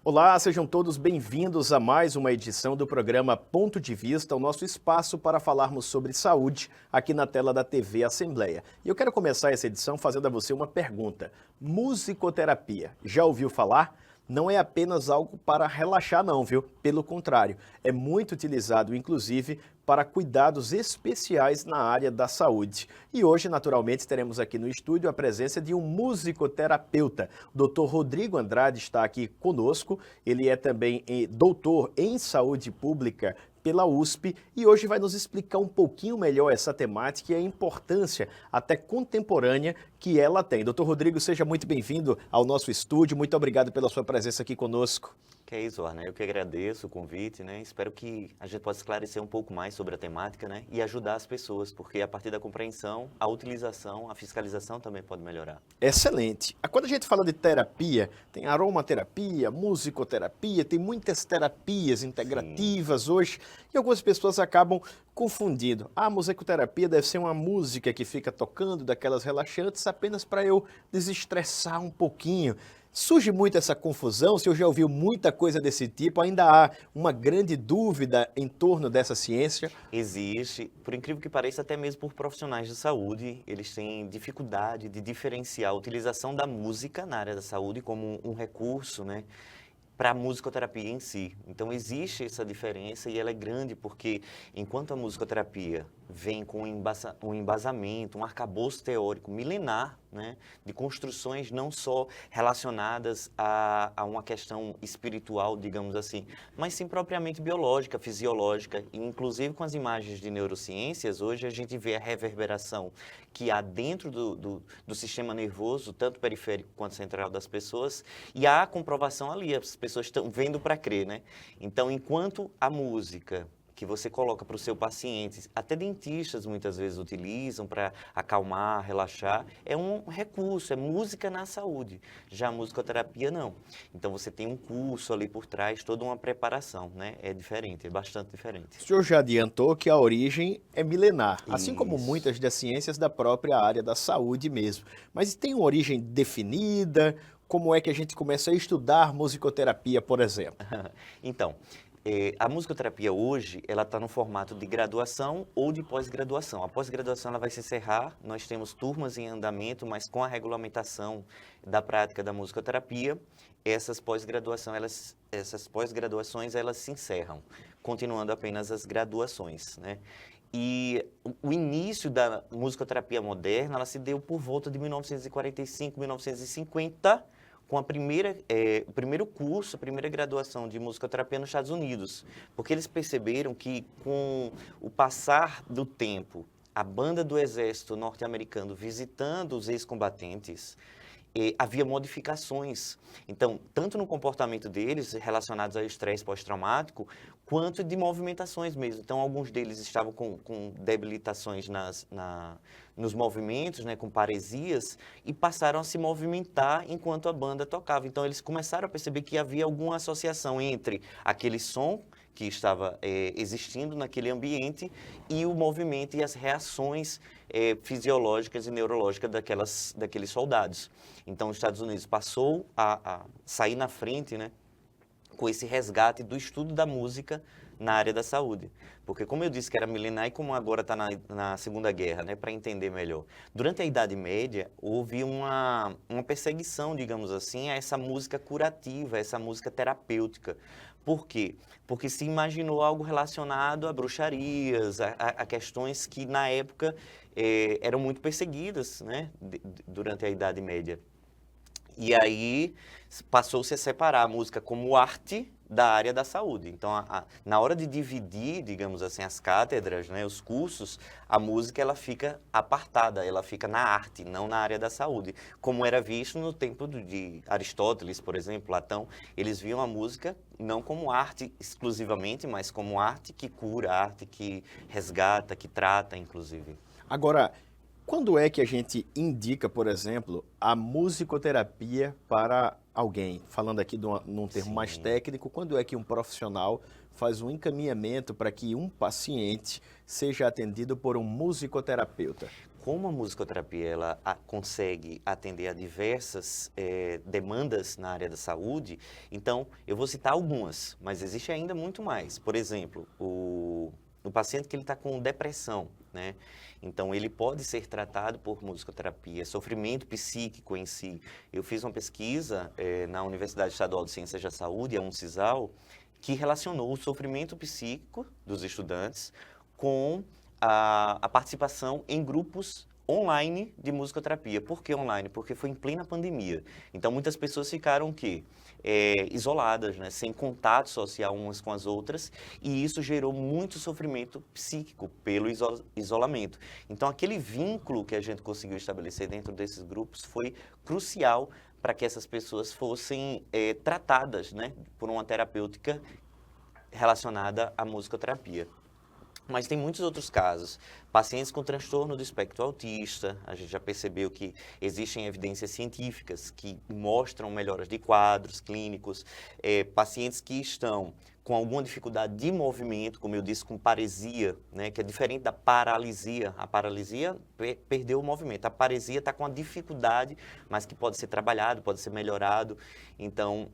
Olá, sejam todos bem-vindos a mais uma edição do programa Ponto de Vista, o nosso espaço para falarmos sobre saúde aqui na tela da TV Assembleia. E eu quero começar essa edição fazendo a você uma pergunta. Musicoterapia, já ouviu falar? Não é apenas algo para relaxar não, viu? Pelo contrário, é muito utilizado, inclusive, para cuidados especiais na área da saúde. E hoje, naturalmente, teremos aqui no estúdio a presença de um musicoterapeuta. O Dr. Rodrigo Andrade está aqui conosco. Ele é também doutor em saúde pública pela USP e hoje vai nos explicar um pouquinho melhor essa temática e a importância até contemporânea que ela tem. Dr. Rodrigo, seja muito bem-vindo ao nosso estúdio. Muito obrigado pela sua presença aqui conosco. Que é isso, Arne. Eu que agradeço o convite, né? Espero que a gente possa esclarecer um pouco mais sobre a temática, né? E ajudar as pessoas, porque a partir da compreensão, a utilização, a fiscalização também pode melhorar. Excelente. Quando a gente fala de terapia, tem aromaterapia, musicoterapia, tem muitas terapias integrativas hoje e algumas pessoas acabam confundindo. A musicoterapia deve ser uma música que fica tocando, daquelas relaxantes, apenas para eu desestressar um pouquinho. Surge muito essa confusão, se eu já ouviu muita coisa desse tipo, ainda há uma grande dúvida em torno dessa ciência? Existe, por incrível que pareça, até mesmo por profissionais de saúde, eles têm dificuldade de diferenciar a utilização da música na área da saúde como um recurso, né? Para a musicoterapia em si. Então, existe essa diferença e ela é grande porque, enquanto a musicoterapia vem com um embasamento, um arcabouço teórico milenar, né, de construções não só relacionadas a uma questão espiritual, digamos assim, mas sim propriamente biológica, fisiológica, e inclusive com as imagens de neurociências, hoje a gente vê a reverberação que há dentro do sistema nervoso, tanto periférico quanto central das pessoas, e há a comprovação ali, as pessoas estão vendo para crer, né? Então, enquanto a música que você coloca para o seu paciente, até dentistas muitas vezes utilizam para acalmar, relaxar, é um recurso, é música na saúde. Já a musicoterapia não. Então você tem um curso ali por trás, toda uma preparação, né? É diferente, é bastante diferente. O senhor já adiantou que a origem é milenar, assim como Isso. muitas das ciências da própria área da saúde mesmo. Mas tem uma origem definida? Como é que a gente começa a estudar musicoterapia, por exemplo? Então, a musicoterapia hoje, ela está no formato de graduação ou de pós-graduação. A pós-graduação ela vai se encerrar, nós temos turmas em andamento, mas com a regulamentação da prática da musicoterapia, essas pós-graduações elas se encerram, continuando apenas as graduações, né? E o início da musicoterapia moderna, ela se deu por volta de 1945, 1950, com o primeiro curso, a primeira graduação de musicoterapia nos Estados Unidos, porque eles perceberam que com o passar do tempo, a banda do exército norte-americano visitando os ex-combatentes, havia modificações, então, tanto no comportamento deles, relacionados ao estresse pós-traumático, quanto de movimentações mesmo. Então, alguns deles estavam com debilitações nos movimentos, né, com paresias, e passaram a se movimentar enquanto a banda tocava. Então, eles começaram a perceber que havia alguma associação entre aquele som que estava existindo naquele ambiente e o movimento e as reações fisiológicas e neurológicas daqueles soldados. Então, os Estados Unidos passou a sair na frente, né, com esse resgate do estudo da música na área da saúde. Porque, como eu disse que era milenar e como agora está na Segunda Guerra, né, para entender melhor. Durante a Idade Média, houve uma perseguição, digamos assim, a essa música curativa, a essa música terapêutica. Por quê? Porque se imaginou algo relacionado a bruxarias, a questões que, na época, eram muito perseguidas, né, durante a Idade Média. E aí passou-se a separar a música como arte da área da saúde. Então, na hora de dividir, digamos assim, as cátedras, né, os cursos, a música ela fica apartada, ela fica na arte, não na área da saúde. Como era visto no tempo de Aristóteles, por exemplo, Platão, eles viam a música não como arte exclusivamente, mas como arte que cura, arte que resgata, que trata, inclusive. Agora, quando é que a gente indica, por exemplo, a musicoterapia para alguém? Falando aqui num termo mais Sim. técnico, quando é que um profissional faz um encaminhamento para que um paciente seja atendido por um musicoterapeuta? Como a musicoterapia ela consegue atender a diversas demandas na área da saúde, então eu vou citar algumas, mas existe ainda muito mais. Por exemplo, o paciente que ele está com depressão, né? Então ele pode ser tratado por musicoterapia, sofrimento psíquico em si. Eu fiz uma pesquisa na Universidade Estadual de Ciências da Saúde, a UNCISAL, que relacionou o sofrimento psíquico dos estudantes com a participação em grupos online de musicoterapia. Por que online? Porque foi em plena pandemia. Então, muitas pessoas ficaram o quê? Isoladas, né? Sem contato social umas com as outras, e isso gerou muito sofrimento psíquico pelo isolamento. Então, aquele vínculo que a gente conseguiu estabelecer dentro desses grupos foi crucial para que essas pessoas fossem tratadas, né? Por uma terapêutica relacionada à musicoterapia. Mas tem muitos outros casos. Pacientes com transtorno do espectro autista, a gente já percebeu que existem evidências científicas que mostram melhoras de quadros clínicos. Pacientes que estão com alguma dificuldade de movimento, como eu disse, com paresia, né, que é diferente da paralisia. A paralisia perdeu o movimento. A paresia está com a dificuldade, mas que pode ser trabalhado, pode ser melhorado. Então,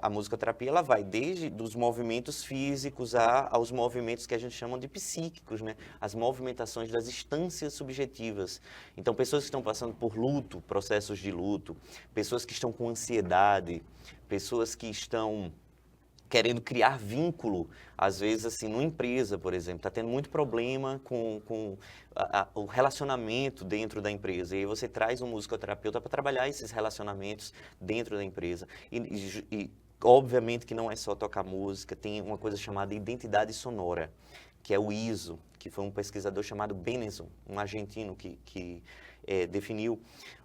a musicoterapia ela vai desde dos movimentos físicos aos movimentos que a gente chama de psíquicos, né? As movimentações das instâncias subjetivas. Então, pessoas que estão passando por luto, processos de luto, pessoas que estão com ansiedade, pessoas que estão querendo criar vínculo, às vezes, assim, numa empresa, por exemplo, está tendo muito problema com o relacionamento dentro da empresa. E aí você traz um musicoterapeuta para trabalhar esses relacionamentos dentro da empresa. E, obviamente, que não é só tocar música, tem uma coisa chamada identidade sonora, que é o ISO, que foi um pesquisador chamado Benenson, um argentino que definiu,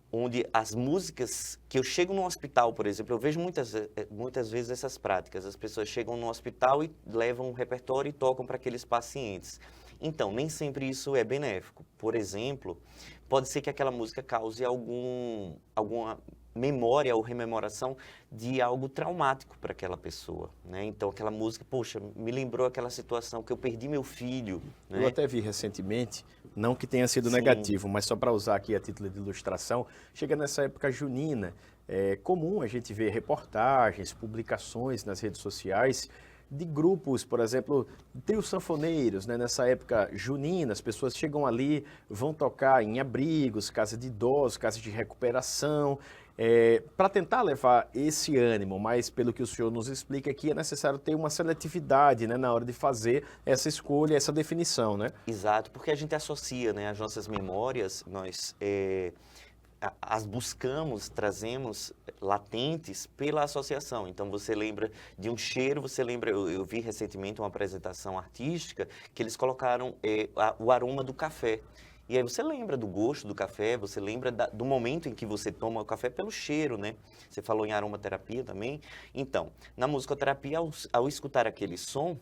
onde as músicas que eu chego no hospital, por exemplo, eu vejo muitas vezes essas práticas. As pessoas chegam no hospital e levam um repertório e tocam para aqueles pacientes. Então, nem sempre isso é benéfico. Por exemplo, pode ser que aquela música cause alguma memória ou rememoração de algo traumático para aquela pessoa, né? Então, aquela música, poxa, me lembrou aquela situação que eu perdi meu filho, né? Eu até vi recentemente, não que tenha sido Sim. negativo, mas só para usar aqui a título de ilustração, chega nessa época junina, é comum a gente ver reportagens, publicações nas redes sociais de grupos, por exemplo, trios sanfoneiros, né? Nessa época junina, as pessoas chegam ali, vão tocar em abrigos, casas de idosos, casas de recuperação, para tentar levar esse ânimo, mas pelo que o senhor nos explica aqui, é necessário ter uma seletividade, né, na hora de fazer essa escolha, essa definição, né? Exato, porque a gente associa, né, as nossas memórias, nós as buscamos, trazemos latentes pela associação. Então, você lembra de um cheiro, você lembra... Eu vi recentemente uma apresentação artística que eles colocaram o aroma do café. E aí você lembra do gosto do café, você lembra do momento em que você toma o café pelo cheiro, né? Você falou em aromaterapia também. Então, na musicoterapia, ao escutar aquele som,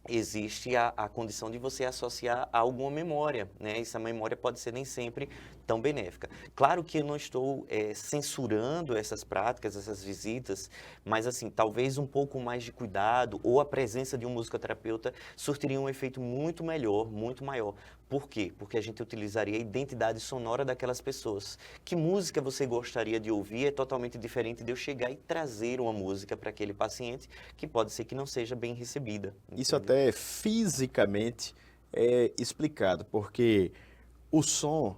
existe a condição de você associar a alguma memória, né? Essa memória pode ser nem sempre tão benéfica. Claro que eu não estou censurando essas práticas, essas visitas, mas assim, talvez um pouco mais de cuidado ou a presença de um musicoterapeuta surtiria um efeito muito melhor, muito maior. Por quê? Porque a gente utilizaria a identidade sonora daquelas pessoas. Que música você gostaria de ouvir é totalmente diferente de eu chegar e trazer uma música para aquele paciente que pode ser que não seja bem recebida. Isso até fisicamente é explicado, porque o som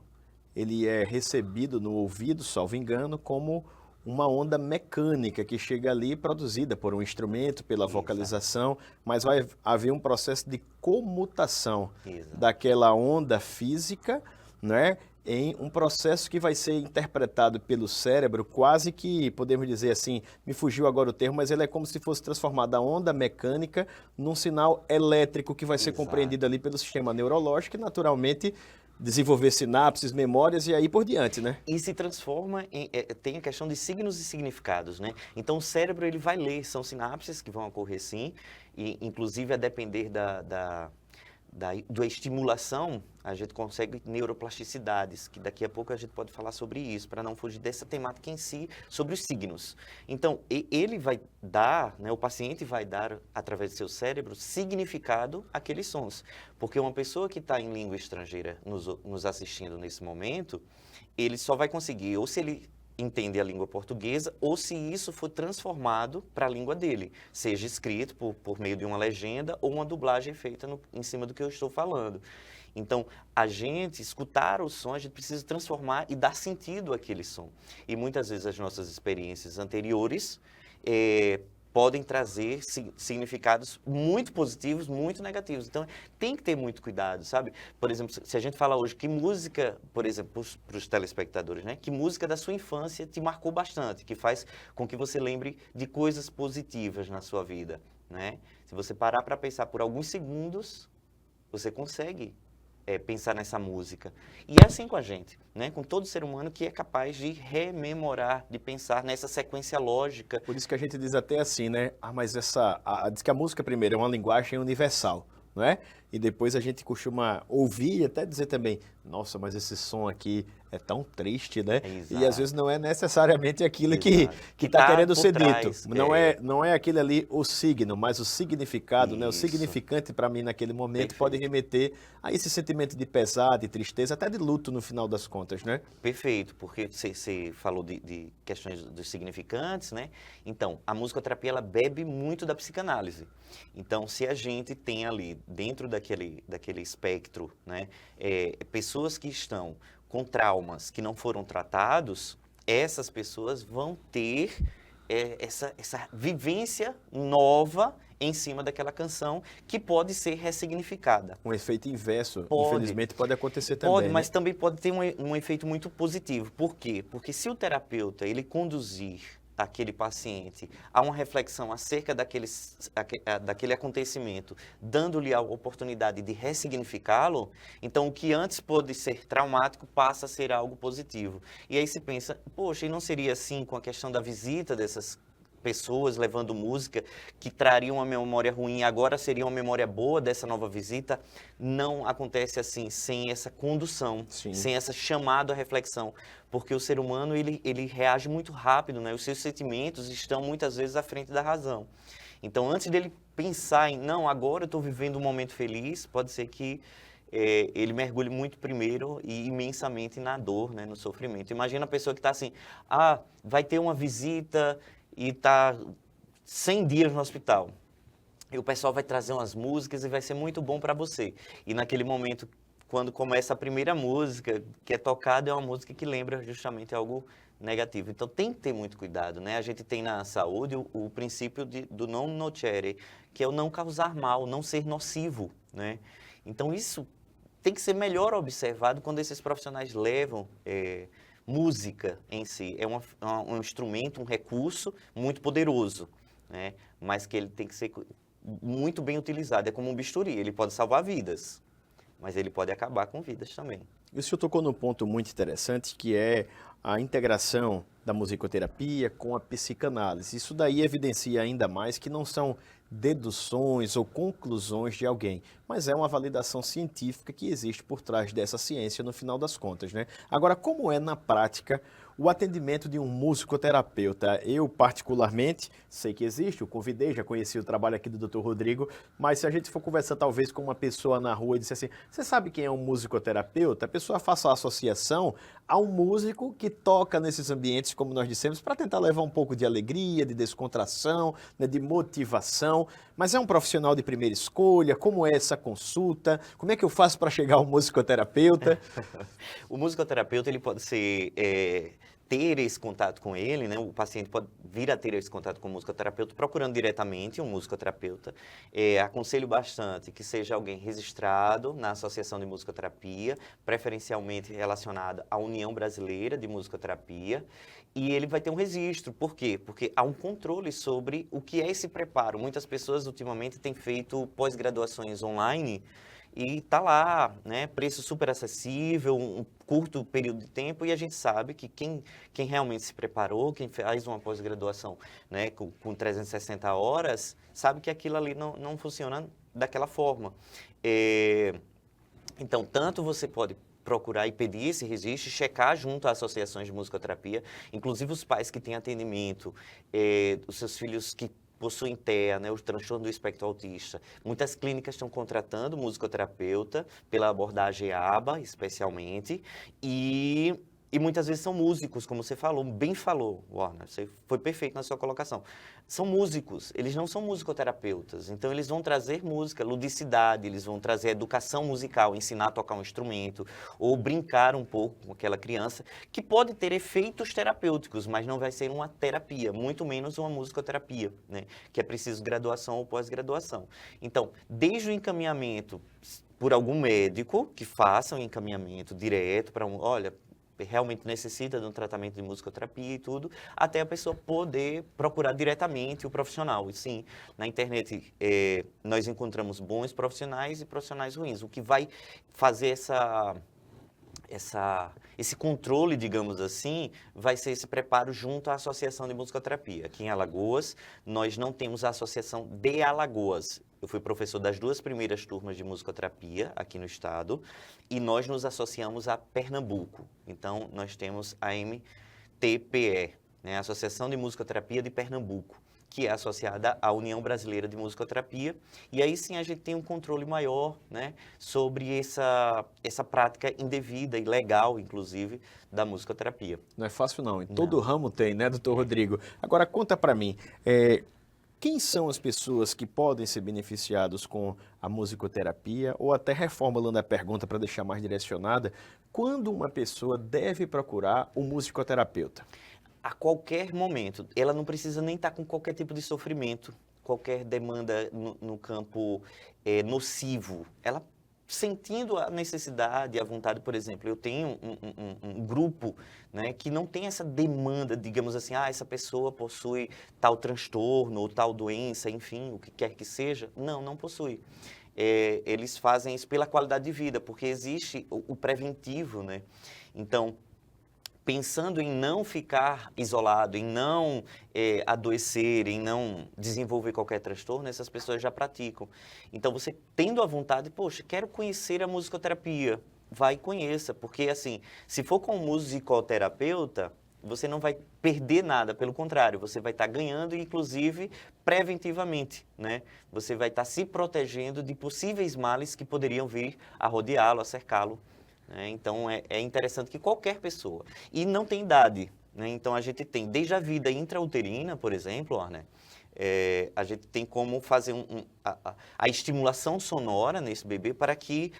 ele é recebido no ouvido, salvo engano, como uma onda mecânica que chega ali produzida por um instrumento, pela vocalização, mas vai haver um processo de comutação daquela onda física, né, em um processo que vai ser interpretado pelo cérebro, quase que, podemos dizer assim, me fugiu agora o termo, mas ele é como se fosse transformada a onda mecânica num sinal elétrico que vai ser compreendido ali pelo sistema neurológico e, naturalmente, desenvolver sinapses, memórias e aí por diante, né? E se transforma em... tem a questão de signos e significados, né? Então, o cérebro, ele vai ler, são sinapses que vão ocorrer sim, e inclusive a depender da estimulação, a gente consegue neuroplasticidades, que daqui a pouco a gente pode falar sobre isso, para não fugir dessa temática em si, sobre os signos. Então, ele vai dar, né, o paciente vai dar, através do seu cérebro, significado àqueles sons. Porque uma pessoa que está em língua estrangeira nos assistindo nesse momento, ele só vai conseguir, ou se ele entender a língua portuguesa, ou se isso for transformado para a língua dele, seja escrito por meio de uma legenda ou uma dublagem feita em cima do que eu estou falando. Então, a gente, escutar o som, a gente precisa transformar e dar sentido àquele som. E muitas vezes as nossas experiências anteriores podem trazer significados muito positivos, muito negativos. Então, tem que ter muito cuidado, sabe? Por exemplo, se a gente fala hoje que música, por exemplo, para os telespectadores, né? Que música da sua infância te marcou bastante, que faz com que você lembre de coisas positivas na sua vida, né? Se você parar para pensar por alguns segundos, você consegue pensar nessa música. E é assim com a gente, né? Com todo ser humano que é capaz de rememorar, de pensar nessa sequência lógica. Por isso que a gente diz até assim, né? Mas diz que a música primeiro é uma linguagem universal, não é? E depois a gente costuma ouvir e até dizer também, nossa, mas esse som aqui é tão triste, né? Exato. E às vezes não é necessariamente aquilo que está querendo ser dito. Não é aquele ali o signo, mas o significado, né? O significante para mim naquele momento pode remeter a esse sentimento de pesar, de tristeza, até de luto no final das contas, né? Perfeito, porque você falou de questões dos significantes, né? Então, a musicoterapia, ela bebe muito da psicanálise. Então, se a gente tem ali, dentro daquele espectro, né, pessoas que estão com traumas que não foram tratados, essas pessoas vão ter essa vivência nova em cima daquela canção que pode ser ressignificada. Um efeito inverso, infelizmente, pode acontecer também. Pode, mas né? também pode ter um efeito muito positivo. Por quê? Porque se o terapeuta ele conduzir aquele paciente a uma reflexão acerca daquele acontecimento, dando-lhe a oportunidade de ressignificá-lo, então o que antes pôde ser traumático passa a ser algo positivo. E aí se pensa, poxa, e não seria assim com a questão da visita dessas pessoas levando música que trariam uma memória ruim, agora seria uma memória boa dessa nova visita? Não acontece assim, sem essa condução, sem essa chamada à reflexão, porque o ser humano ele reage muito rápido, né? Os seus sentimentos estão muitas vezes à frente da razão. Então, antes dele pensar em, não, agora eu estou vivendo um momento feliz, pode ser que ele mergulhe muito primeiro e imensamente na dor, né? No sofrimento. Imagina a pessoa que está assim, vai ter uma visita e está 100 dias no hospital. E o pessoal vai trazer umas músicas e vai ser muito bom para você. E naquele momento, quando começa a primeira música que é tocada, é uma música que lembra justamente algo negativo. Então tem que ter muito cuidado, né? A gente tem na saúde o princípio do non nocere, que é o não causar mal, não ser nocivo, né? Então isso tem que ser melhor observado quando esses profissionais levam música em si. É um instrumento, um recurso muito poderoso, né? Mas que ele tem que ser muito bem utilizado. É como um bisturi, ele pode salvar vidas, mas ele pode acabar com vidas também. E o senhor tocou num ponto muito interessante, que é a integração da musicoterapia com a psicanálise. Isso daí evidencia ainda mais que não são deduções ou conclusões de alguém, mas é uma validação científica que existe por trás dessa ciência no final das contas, né? Agora, como é na prática o atendimento de um musicoterapeuta? Eu, particularmente, sei que existe, o convidei, já conheci o trabalho aqui do Dr. Rodrigo, mas se a gente for conversar talvez com uma pessoa na rua e disser assim, você sabe quem é um musicoterapeuta? A pessoa faça a associação a um músico que toca nesses ambientes, como nós dissemos, para tentar levar um pouco de alegria, de descontração, né, de motivação. Mas é um profissional de primeira escolha? Como é essa consulta? Como é que eu faço para chegar ao musicoterapeuta? O musicoterapeuta, ele pode ser... ter esse contato com ele, né? O paciente pode vir a ter esse contato com o musicoterapeuta procurando diretamente um musicoterapeuta. Aconselho bastante que seja alguém registrado na Associação de Musicoterapia, preferencialmente relacionado à União Brasileira de Musicoterapia, e ele vai ter um registro. Por quê? Porque há um controle sobre o que é esse preparo. Muitas pessoas ultimamente têm feito pós-graduações online e está lá, né, preço super acessível, um curto período de tempo, e a gente sabe que quem realmente se preparou, quem faz uma pós-graduação, né, com 360 horas, sabe que aquilo ali não funciona daquela forma. Então, tanto você pode procurar e pedir esse registro, checar junto a associações de musicoterapia, inclusive os pais que têm atendimento, os seus filhos que possuem TEA, né, o transtorno do espectro autista. Muitas clínicas estão contratando musicoterapeuta pela abordagem ABA, especialmente, e muitas vezes são músicos, como você falou, bem falou, Warner, você foi perfeito na sua colocação. São músicos, eles não são musicoterapeutas, então eles vão trazer música, ludicidade, eles vão trazer educação musical, ensinar a tocar um instrumento, ou brincar um pouco com aquela criança, que pode ter efeitos terapêuticos, mas não vai ser uma terapia, muito menos uma musicoterapia, né? Que é preciso graduação ou pós-graduação. Então, desde o encaminhamento por algum médico, que faça um encaminhamento direto para olha, realmente necessita de um tratamento de musicoterapia e tudo, até a pessoa poder procurar diretamente o profissional. E sim, na internet nós encontramos bons profissionais e profissionais ruins. O que vai fazer esse controle, digamos assim, vai ser esse preparo junto à Associação de Musicoterapia. Aqui em Alagoas, nós não temos a Associação de Alagoas. Eu fui professor das 2 primeiras turmas de musicoterapia aqui no estado e nós nos associamos a Pernambuco. Então, nós temos a MTPE, né, a Associação de Musicoterapia de Pernambuco, que é associada à União Brasileira de Musicoterapia. E aí sim a gente tem um controle maior, né, sobre essa prática indevida, ilegal, inclusive, da musicoterapia. Não é fácil não, em todo ramo tem, né, doutor Rodrigo? Agora, conta para mim, quem são as pessoas que podem ser beneficiados com a musicoterapia? Ou até reformulando a pergunta para deixar mais direcionada, quando uma pessoa deve procurar um musicoterapeuta? A qualquer momento. Ela não precisa nem estar com qualquer tipo de sofrimento, qualquer demanda no campo nocivo. Ela sentindo a necessidade, a vontade, por exemplo, eu tenho um grupo, né, que não tem essa demanda, digamos assim, essa pessoa possui tal transtorno ou tal doença, enfim, o que quer que seja. Não possui. Eles fazem isso pela qualidade de vida, porque existe o preventivo, né? Então, pensando em não ficar isolado, em não adoecer, em não desenvolver qualquer transtorno, essas pessoas já praticam. Então, você tendo a vontade, poxa, quero conhecer a musicoterapia, vai e conheça, porque assim, se for com um musicoterapeuta, você não vai perder nada, pelo contrário, você vai estar ganhando, inclusive, preventivamente, né? Você vai estar se protegendo de possíveis males que poderiam vir a rodeá-lo, a cercá-lo. Então, é interessante que qualquer pessoa, e não tem idade, né? Então, a gente tem, desde a vida intrauterina, por exemplo, Warner, a gente tem como fazer a estimulação sonora nesse bebê para que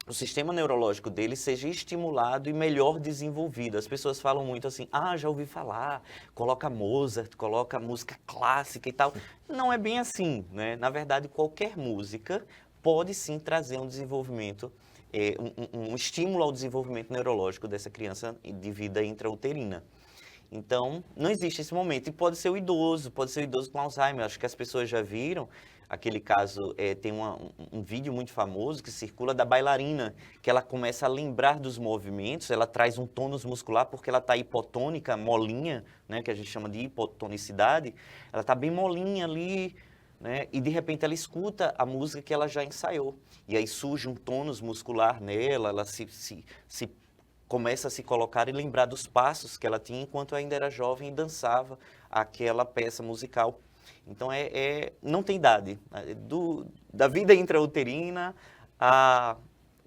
o sistema neurológico dele seja estimulado e melhor desenvolvido. As pessoas falam muito assim, já ouvi falar, coloca Mozart, coloca música clássica e tal. Não é bem assim, né? Na verdade, qualquer música pode sim trazer um desenvolvimento, um estímulo ao desenvolvimento neurológico dessa criança de vida intrauterina. Então, não existe esse momento. E pode ser o idoso com Alzheimer. Acho que as pessoas já viram aquele caso, tem um vídeo muito famoso que circula da bailarina, que ela começa a lembrar dos movimentos, ela traz um tônus muscular porque ela está hipotônica, molinha, né, que a gente chama de hipotonicidade, ela está bem molinha ali, né, e de repente ela escuta a música que ela já ensaiou. E aí surge um tônus muscular nela, ela se começa a se colocar e lembrar dos passos que ela tinha enquanto ainda era jovem e dançava aquela peça musical. Então, não tem idade, da vida intrauterina a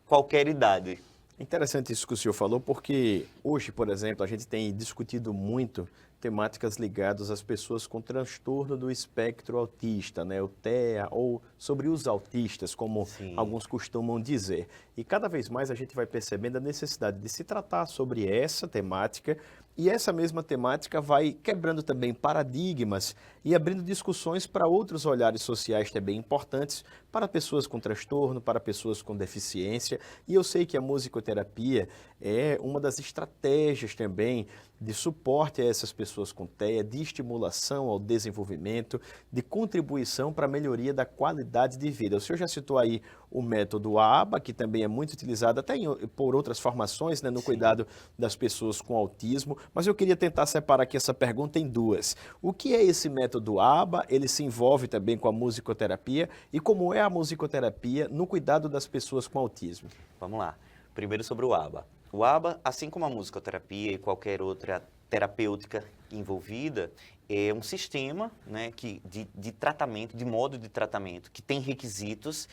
qualquer idade. Interessante isso que o senhor falou, porque hoje, por exemplo, a gente tem discutido muito temáticas ligadas às pessoas com transtorno do espectro autista, né, o TEA, ou sobre os autistas, como Sim. alguns costumam dizer. E cada vez mais a gente vai percebendo a necessidade de se tratar sobre essa temática, e essa mesma temática vai quebrando também paradigmas e abrindo discussões para outros olhares sociais também importantes para pessoas com transtorno, para pessoas com deficiência. E eu sei que a musicoterapia é uma das estratégias também de suporte a essas pessoas pessoas com TEA, de estimulação ao desenvolvimento, de contribuição para a melhoria da qualidade de vida. O senhor já citou aí o método ABA, que também é muito utilizado até por outras formações, né, no cuidado das pessoas com autismo, mas eu queria tentar separar aqui essa pergunta em duas. O que é esse método ABA? Ele se envolve também com a musicoterapia e como é a musicoterapia no cuidado das pessoas com autismo? Vamos lá. Primeiro sobre o ABA. O ABA, assim como a musicoterapia e qualquer outra terapêutica envolvida, é um sistema, né, de tratamento, de modo de tratamento, que tem requisitos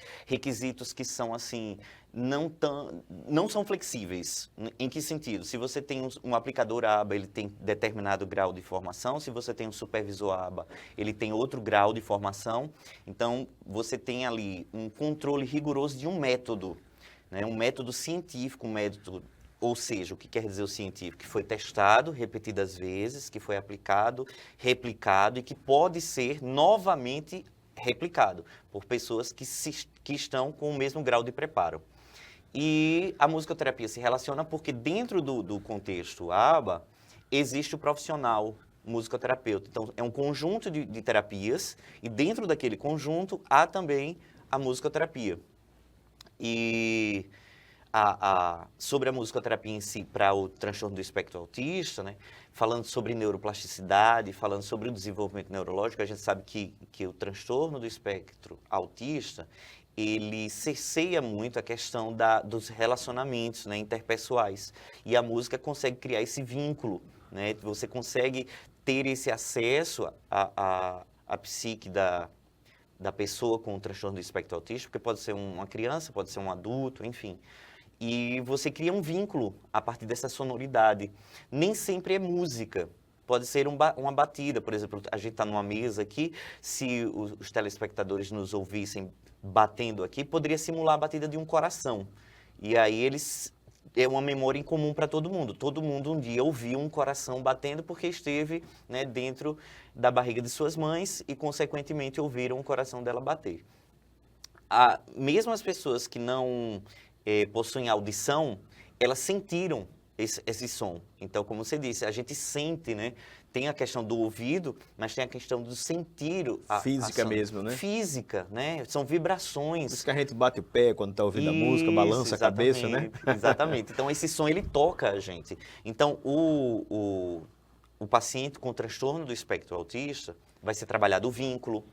que são assim, não são flexíveis. Em que sentido? Se você tem um aplicador ABA, ele tem determinado grau de formação, se você tem um supervisor ABA, ele tem outro grau de formação. Então, você tem ali um controle rigoroso de um método, né, um método científico, ou seja, o que quer dizer o científico? Que foi testado repetidas vezes, que foi aplicado, replicado e que pode ser novamente replicado por pessoas que estão com o mesmo grau de preparo. E a musicoterapia se relaciona porque dentro do contexto ABA existe o profissional musicoterapeuta. Então, é um conjunto de terapias e dentro daquele conjunto há também a musicoterapia. E sobre a musicoterapia em si para o transtorno do espectro autista, né? Falando sobre neuroplasticidade, falando sobre o desenvolvimento neurológico, a gente sabe que o transtorno do espectro autista, ele cerceia muito a questão dos relacionamentos, né, interpessoais. E a música consegue criar esse vínculo, né? Você consegue ter esse acesso à psique da pessoa com o transtorno do espectro autista, porque pode ser uma criança, pode ser um adulto, enfim. E você cria um vínculo a partir dessa sonoridade. Nem sempre é música. Pode ser uma batida, por exemplo, a gente está numa mesa aqui, se os telespectadores nos ouvissem batendo aqui, poderia simular a batida de um coração. E aí é uma memória em comum para todo mundo. Todo mundo um dia ouviu um coração batendo porque esteve, né, dentro da barriga de suas mães e, consequentemente, ouviram o coração dela bater. Mesmo as pessoas que não possuem audição, elas sentiram esse som. Então, como você disse, a gente sente, né? Tem a questão do ouvido, mas tem a questão do sentir. Física mesmo, né? Física, né? São vibrações. Por isso que a gente bate o pé quando está ouvindo a música, balança a cabeça, né? Exatamente. Então, esse som, ele toca a gente. Então, o paciente com transtorno do espectro autista vai ser trabalhado o vínculo,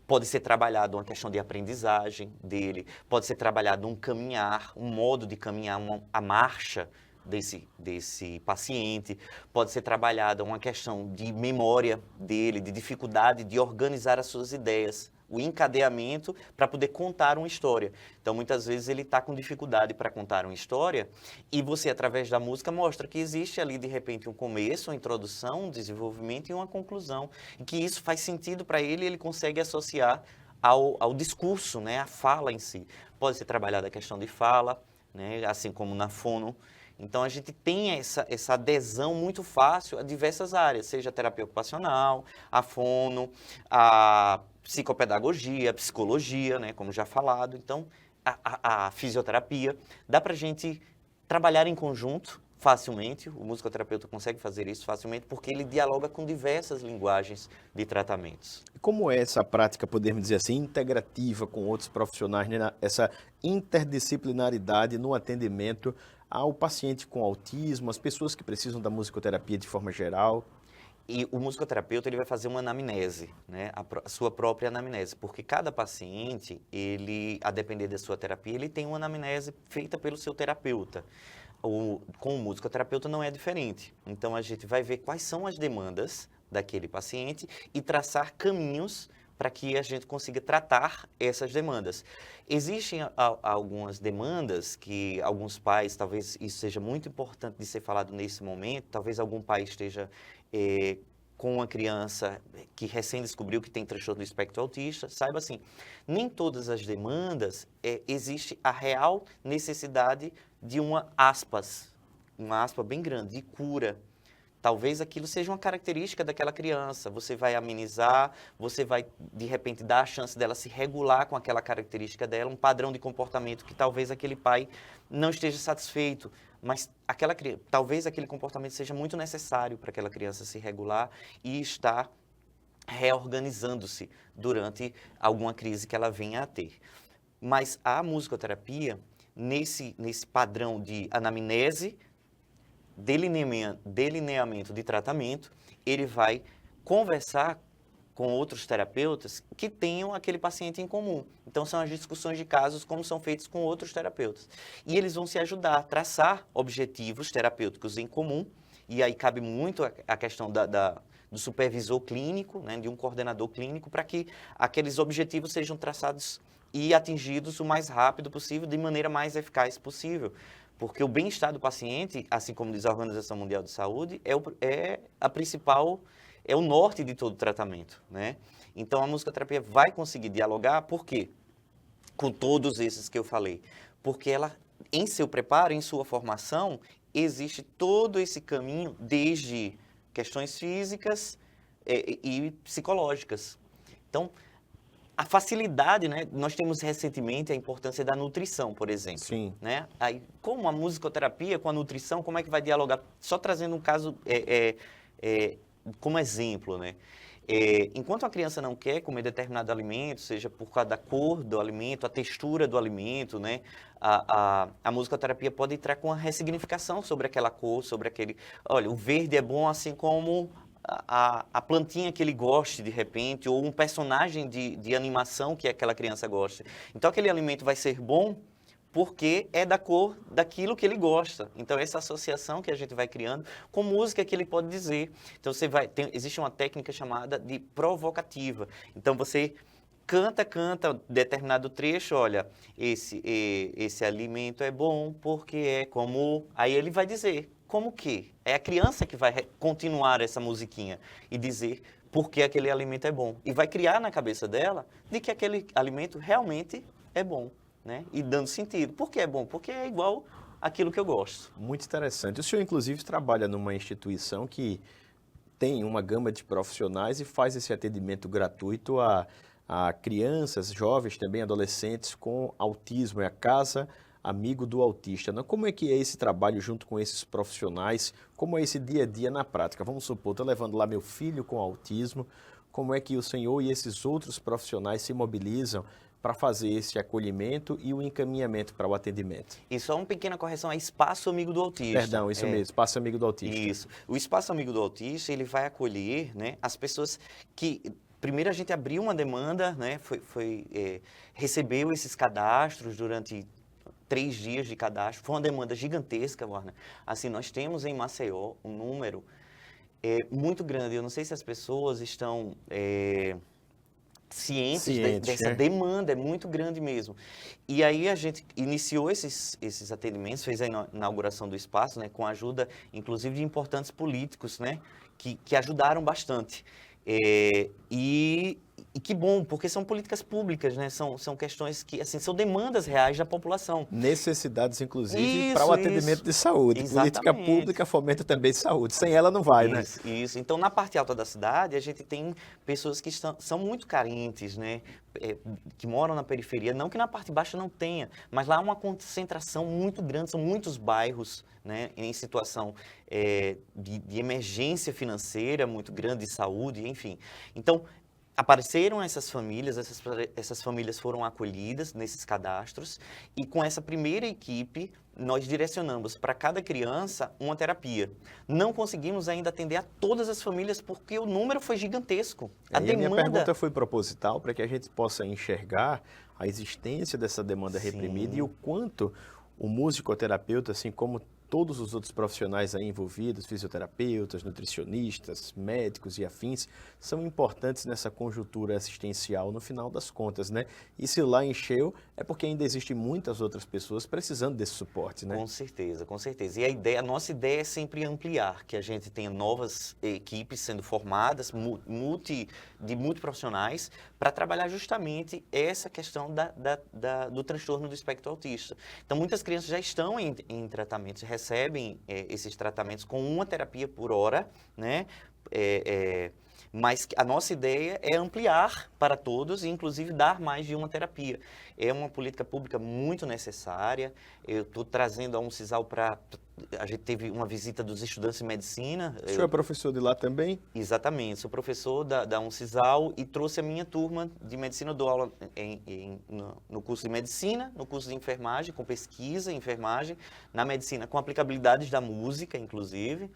pode ser trabalhado uma questão de aprendizagem dele, pode ser trabalhado um caminhar, um modo de caminhar, a marcha desse paciente, pode ser trabalhada uma questão de memória dele, de dificuldade de organizar as suas ideias, o encadeamento para poder contar uma história. Então, muitas vezes, ele está com dificuldade para contar uma história e você, através da música, mostra que existe ali, de repente, um começo, uma introdução, um desenvolvimento e uma conclusão. E que isso faz sentido para ele e ele consegue associar ao discurso, né, à fala em si. Pode ser trabalhada a questão de fala, né, assim como na fono. Então, a gente tem essa adesão muito fácil a diversas áreas, seja a terapia ocupacional, a fono, a psicopedagogia, a psicologia, né, como já falado. Então, a fisioterapia. Dá para a gente trabalhar em conjunto facilmente, o musicoterapeuta consegue fazer isso facilmente, porque ele dialoga com diversas linguagens de tratamentos. Como é essa prática, podemos dizer assim, integrativa com outros profissionais, né? Essa interdisciplinaridade no atendimento ao paciente com autismo, as pessoas que precisam da musicoterapia de forma geral? E o musicoterapeuta, ele vai fazer uma anamnese, né? A sua própria anamnese, porque cada paciente, a depender da sua terapia, ele tem uma anamnese feita pelo seu terapeuta. Com o musicoterapeuta não é diferente. Então, a gente vai ver quais são as demandas daquele paciente e traçar caminhos para que a gente consiga tratar essas demandas. Existem algumas demandas que alguns pais, talvez isso seja muito importante de ser falado nesse momento, talvez algum pai esteja com uma criança que recém descobriu que tem transtorno do espectro autista, saiba assim, nem todas as demandas existe a real necessidade de uma aspa bem grande, de cura. Talvez aquilo seja uma característica daquela criança. Você vai amenizar, você vai, de repente, dar a chance dela se regular com aquela característica dela, um padrão de comportamento que talvez aquele pai não esteja satisfeito, mas talvez aquele comportamento seja muito necessário para aquela criança se regular e estar reorganizando-se durante alguma crise que ela venha a ter. Mas a musicoterapia, nesse padrão de anamnese, delineamento de tratamento, ele vai conversar com outros terapeutas que tenham aquele paciente em comum. Então, são as discussões de casos como são feitas com outros terapeutas. E eles vão se ajudar a traçar objetivos terapêuticos em comum, e aí cabe muito a questão do supervisor clínico, né, de um coordenador clínico, para que aqueles objetivos sejam traçados e atingidos o mais rápido possível, de maneira mais eficaz possível. Porque o bem-estar do paciente, assim como diz a Organização Mundial de Saúde, é o norte de todo o tratamento, né? Então, a musicoterapia vai conseguir dialogar, por quê? Com todos esses que eu falei. Porque ela, em seu preparo, em sua formação, existe todo esse caminho, desde questões físicas e psicológicas. Então, a facilidade, né? Nós temos recentemente a importância da nutrição, por exemplo. Sim. Né? Aí, como a musicoterapia com a nutrição, como é que vai dialogar? Só trazendo um caso como exemplo, né? Enquanto a criança não quer comer determinado alimento, seja por causa da cor do alimento, a textura do alimento, né? A musicoterapia pode entrar com uma ressignificação sobre aquela cor, sobre aquele... Olha, o verde é bom assim como a plantinha que ele goste, de repente, ou um personagem de animação que aquela criança gosta. Então, aquele alimento vai ser bom porque é da cor daquilo que ele gosta. Então, essa associação que a gente vai criando com música que ele pode dizer. Então, existe uma técnica chamada de provocativa. Então, você canta determinado trecho, olha, esse alimento é bom porque é como... Aí ele vai dizer, como que? É a criança que vai continuar essa musiquinha e dizer por que aquele alimento é bom. E vai criar na cabeça dela de que aquele alimento realmente é bom, né? E dando sentido. Por que é bom? Porque é igual aquilo que eu gosto. Muito interessante. O senhor, inclusive, trabalha numa instituição que tem uma gama de profissionais e faz esse atendimento gratuito a crianças, jovens, também adolescentes com autismo. É a Casa Amigo do Autista. Como é que é esse trabalho junto com esses profissionais? Como é esse dia a dia na prática? Vamos supor, estou levando lá meu filho com autismo. Como é que o senhor e esses outros profissionais se mobilizam para fazer esse acolhimento e o encaminhamento para o atendimento? E só uma pequena correção, é Espaço Amigo do Autista. Perdão, isso mesmo, Espaço Amigo do Autista. Isso. O Espaço Amigo do Autista, ele vai acolher, né, as pessoas que... Primeiro, a gente abriu uma demanda, né, recebeu esses cadastros durante 3 dias de cadastro. Foi uma demanda gigantesca, Warner. Assim, nós temos em Maceió um número muito grande. Eu não sei se as pessoas estão... cientes dessa demanda, é muito grande mesmo. E aí a gente iniciou esses atendimentos, fez a inauguração do espaço, né, com a ajuda, inclusive, de importantes políticos, né, que ajudaram bastante. E que bom, porque são políticas públicas, né? São questões que, assim, são demandas reais da população. Necessidades, inclusive, para o atendimento de saúde. Exatamente. Política pública fomenta também saúde. Sem ela não vai, né? Isso. Então, na parte alta da cidade, a gente tem pessoas que são muito carentes, né? Que moram na periferia. Não que na parte baixa não tenha, mas lá há uma concentração muito grande, são muitos bairros, né, em situação de emergência financeira muito grande, de saúde, enfim. Então, apareceram essas famílias foram acolhidas nesses cadastros e com essa primeira equipe nós direcionamos para cada criança uma terapia. Não conseguimos ainda atender a todas as famílias porque o número foi gigantesco. A minha pergunta foi proposital para que a gente possa enxergar a existência dessa demanda reprimida e o quanto o musicoterapeuta, assim como todos os outros profissionais aí envolvidos, fisioterapeutas, nutricionistas, médicos e afins, são importantes nessa conjuntura assistencial no final das contas, né? E se lá encheu, é porque ainda existem muitas outras pessoas precisando desse suporte, né? Com certeza, com certeza. E a nossa ideia é sempre ampliar, que a gente tenha novas equipes sendo formadas, multiprofissionais, para trabalhar justamente essa questão do transtorno do espectro autista. Então, muitas crianças já estão em tratamento, recebem esses tratamentos com uma terapia por hora, né? Mas a nossa ideia é ampliar para todos e, inclusive, dar mais de uma terapia. É uma política pública muito necessária. Eu estou trazendo a Uncisal para... A gente teve uma visita dos estudantes de medicina. O senhor é professor de lá também? Exatamente. Sou professor da Uncisal e trouxe a minha turma de medicina. Eu dou aula no curso de medicina, no curso de enfermagem, com pesquisa em enfermagem, na medicina com aplicabilidades da música, inclusive.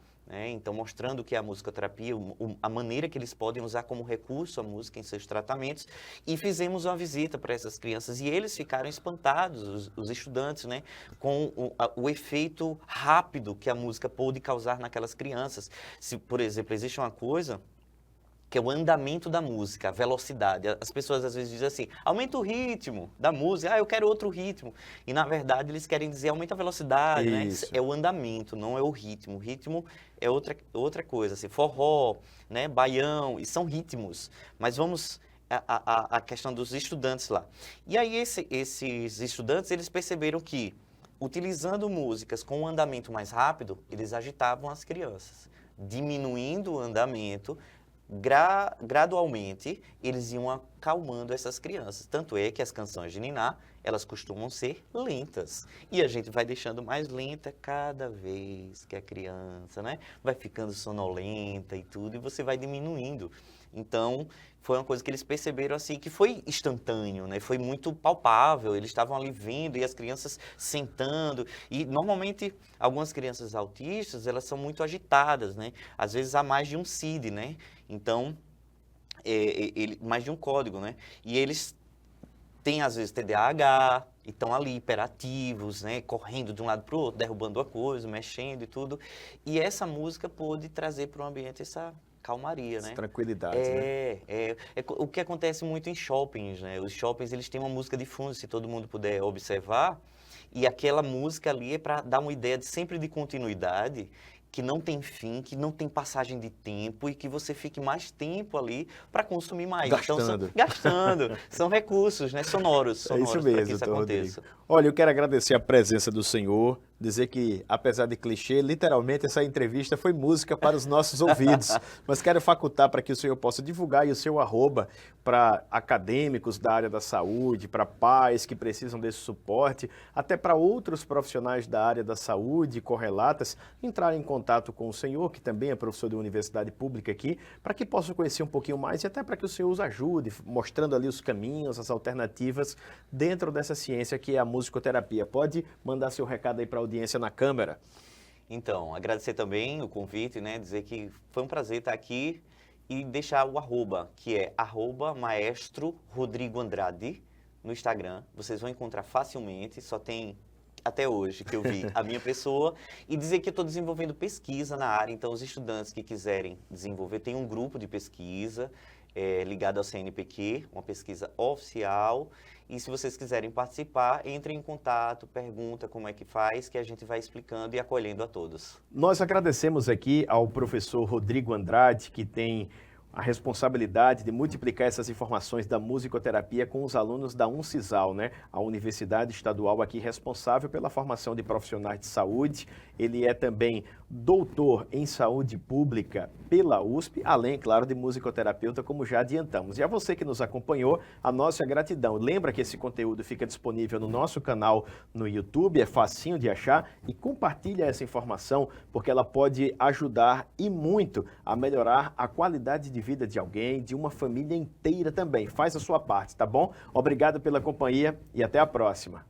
Então, mostrando que a musicoterapia, a maneira que eles podem usar como recurso a música em seus tratamentos. E fizemos uma visita para essas crianças e eles ficaram espantados, os estudantes, né, com o efeito rápido que a música pôde causar naquelas crianças. Se, por exemplo, existe uma coisa que é o andamento da música, a velocidade. As pessoas às vezes dizem assim, aumenta o ritmo da música, eu quero outro ritmo. E na verdade eles querem dizer aumenta a velocidade, né? É o andamento, não é o ritmo. O ritmo é outra coisa, assim, forró, né? Baião, e são ritmos. Mas vamos à questão dos estudantes lá. E aí esses estudantes, eles perceberam que, utilizando músicas com um andamento mais rápido, eles agitavam as crianças, diminuindo o andamento. Gradualmente, eles iam acalmando essas crianças. Tanto é que as canções de niná, elas costumam ser lentas. E a gente vai deixando mais lenta cada vez que a criança, né, vai ficando sonolenta e tudo, e você vai diminuindo. Então, foi uma coisa que eles perceberam assim, que foi instantâneo, né? Foi muito palpável, eles estavam ali vendo e as crianças sentando. E, normalmente, algumas crianças autistas, elas são muito agitadas, né? Às vezes há mais de um CID, né? Então, mais de um código, né? E eles têm, às vezes, TDAH, e estão ali hiperativos, né? Correndo de um lado para o outro, derrubando a coisa, mexendo e tudo. E essa música pôde trazer para o ambiente essa calmaria, né? Tranquilidade, né? É o que acontece muito em shoppings, né? Os shoppings, eles têm uma música de fundo, se todo mundo puder observar, e aquela música ali é para dar uma ideia sempre de continuidade, que não tem fim, que não tem passagem de tempo e que você fique mais tempo ali para consumir mais. Gastando. Então, gastando. São recursos, né? Sonoros É isso para que mesmo, isso doutor aconteça. Rodrigo. Olha, eu quero agradecer a presença do senhor, dizer que, apesar de clichê, literalmente essa entrevista foi música para os nossos ouvidos. Mas quero facultar para que o senhor possa divulgar aí o seu arroba para acadêmicos da área da saúde, para pais que precisam desse suporte, até para outros profissionais da área da saúde correlatas, entrarem em contato com o senhor, que também é professor de universidade pública aqui, para que possam conhecer um pouquinho mais e até para que o senhor os ajude, mostrando ali os caminhos, as alternativas dentro dessa ciência que é a musicoterapia. Pode mandar seu recado aí para a audiência na câmera. Então, agradecer também o convite, né? Dizer que foi um prazer estar aqui e deixar o arroba, que é @maestro Rodrigo Andrade no Instagram. Vocês vão encontrar facilmente, só tem até hoje que eu vi a minha pessoa, e dizer que eu estou desenvolvendo pesquisa na área. Então, os estudantes que quiserem desenvolver, tem um grupo de pesquisa ligado ao CNPq, uma pesquisa oficial. E se vocês quiserem participar, entrem em contato, pergunta como é que faz, que a gente vai explicando e acolhendo a todos. Nós agradecemos aqui ao professor Rodrigo Andrade, que tem a responsabilidade de multiplicar essas informações da musicoterapia com os alunos da Uncisal, né? A universidade estadual aqui responsável pela formação de profissionais de saúde. Ele é também doutor em saúde pública pela USP, além, claro, de musicoterapeuta, como já adiantamos. E a você que nos acompanhou, a nossa gratidão. Lembra que esse conteúdo fica disponível no nosso canal no YouTube, é facinho de achar, e compartilha essa informação, porque ela pode ajudar e muito a melhorar a qualidade de vida de alguém, de uma família inteira também. Faz a sua parte, tá bom? Obrigado pela companhia e até a próxima.